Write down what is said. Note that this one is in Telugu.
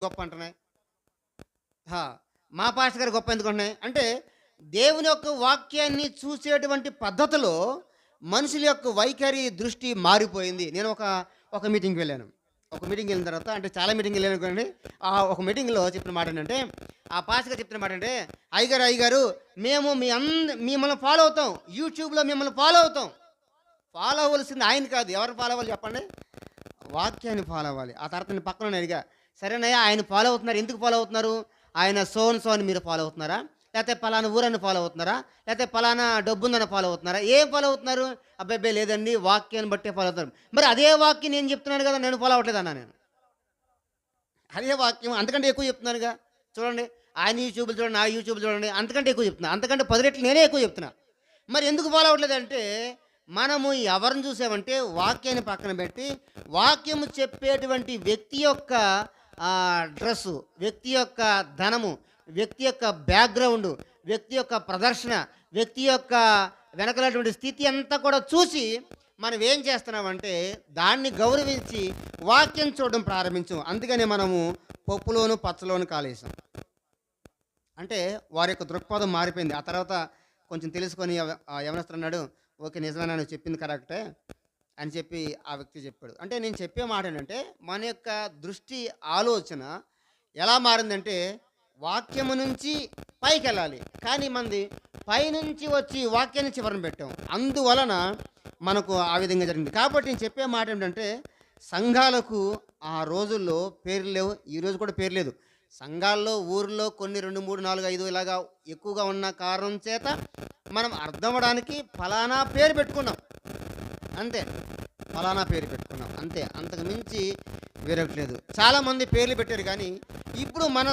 గొప్ప అంటున్నాయి. హా! మా పాస్టర్ గారు గొప్ప ఎందుకుంటున్నాయి? అంటే దేవుని యొక్క వాక్యాన్ని చూసేటువంటి పద్ధతిలో మనుషుల యొక్క వైఖరి, దృష్టి మారిపోయింది. నేను ఒక మీటింగ్‌కి వెళ్ళాను. ఒక మీటింగ్‌కి వెళ్ళిన తర్వాత అంటే చాలా మీటింగ్‌కి వెళ్ళాననుకోండి. ఒక మీటింగ్‌లో చెప్పిన మాట ఏంటంటే, ఆ పాస్టర్ గారు చెప్తున్న మాట అంటే, అయ్యగారు మేము మిమ్మల్ని ఫాలో అవుతాం. యూట్యూబ్‌లో మిమ్మల్ని ఫాలో అవుతాం. ఫాలో అవ్వాల్సింది ఆయన కాదు. ఎవరు ఫాలో అవ్వాలి చెప్పండి? వాక్యాన్ని ఫాలో అవ్వాలి. ఆ తర్వాత నేను పక్కనోడిని అడిగా, "సరేనయ్యా ఆయన ఫాలో అవుతున్నారు. ఎందుకు ఫాలో అవుతున్నారు? ఆయన సో అండ్ సో అని మీరు ఫాలో అవుతున్నారా? లేతే పలానా ఊరని ఫాలో అవుతున్నారా? లేతే పలానా డబ్బుందని ఫాలో అవుతున్నారా? ఏం ఫాలో అవుతున్నారు? అబ్బబ్బే! లేదండి వాక్యాన్ని బట్టే ఫాలో అవుతారు. మరి అదే వాక్యం నేను చెప్తున్నాను కదా! నేను ఫాలో అవ్వట్లేదన్నా నేను. అదే వాక్యం అంతకంటే ఎక్కువ చెప్తున్నానుగా. చూడండి. ఆయన యూట్యూబ్‌లు చూడండి, నా యూట్యూబ్‌లు చూడండి. అంతకంటే ఎక్కువ చెప్తున్నా. అంతకంటే 10 రెట్లు నేనే ఎక్కువ చెప్తున్నా. మరి ఎందుకు ఫాలో అవ్వట్లేదంటే, మనము ఎవరిని చూసామంటే వాక్యాన్ని పక్కన పెట్టి, వాక్యము చెప్పేటువంటి వ్యక్తి యొక్క డ్రెస్సు, వ్యక్తి యొక్క ధనము, వ్యక్తి యొక్క బ్యాక్‌గ్రౌండు, వ్యక్తి యొక్క ప్రదర్శన, వ్యక్తి యొక్క వెనకాలటువంటి స్థితి అంతా కూడా చూసి, మనం ఏం చేస్తున్నామంటే, దాన్ని గౌరవించి వాక్యం చూడడం ప్రారంభించాం. అందుకనే మనము పప్పులోను, పచ్చలోను కాలేసాం. అంటే వారి యొక్క దృక్పథం మారిపోయింది. ఆ తర్వాత కొంచెం తెలుసుకొని ఆ యవనస్తుడన్నాడు, "ఓకే. నిజమేనా నువ్వు చెప్పింది కరెక్టే" అని చెప్పి ఆ వ్యక్తి చెప్పాడు. అంటే నేను చెప్పే మాటేంటంటే, మన యొక్క దృష్టి, ఆలోచన ఎలా మారిందంటే, వాక్యము నుంచి పైకెళ్ళాలి. కానీ మనది పైనుంచి వచ్చి వాక్యాన్ని చివరన పెట్టాం. అందువలన మనకు ఆ విధంగా జరిగింది. కాబట్టి నేను చెప్పే మాటేంటంటే, సంఘాలకు ఆ రోజుల్లో పేర్లు లేవు. ఈ రోజు కూడా పేరు లేదు. సంఘాల్లో, ఊర్లో కొన్ని 2, 3, 4, 5 ఇలాగా ఎక్కువగా ఉన్న కారణం చేత మనం అర్థమవ్వడానికి ఫలానా పేరు పెట్టుకున్నాం. అంతే. ఫలానా పేరు పెట్టుకున్నాం. అంతే. అంతకు మించి వేరొకటి లేదు. చాలామంది పేర్లు పెట్టారు కానీ, ఇప్పుడు మన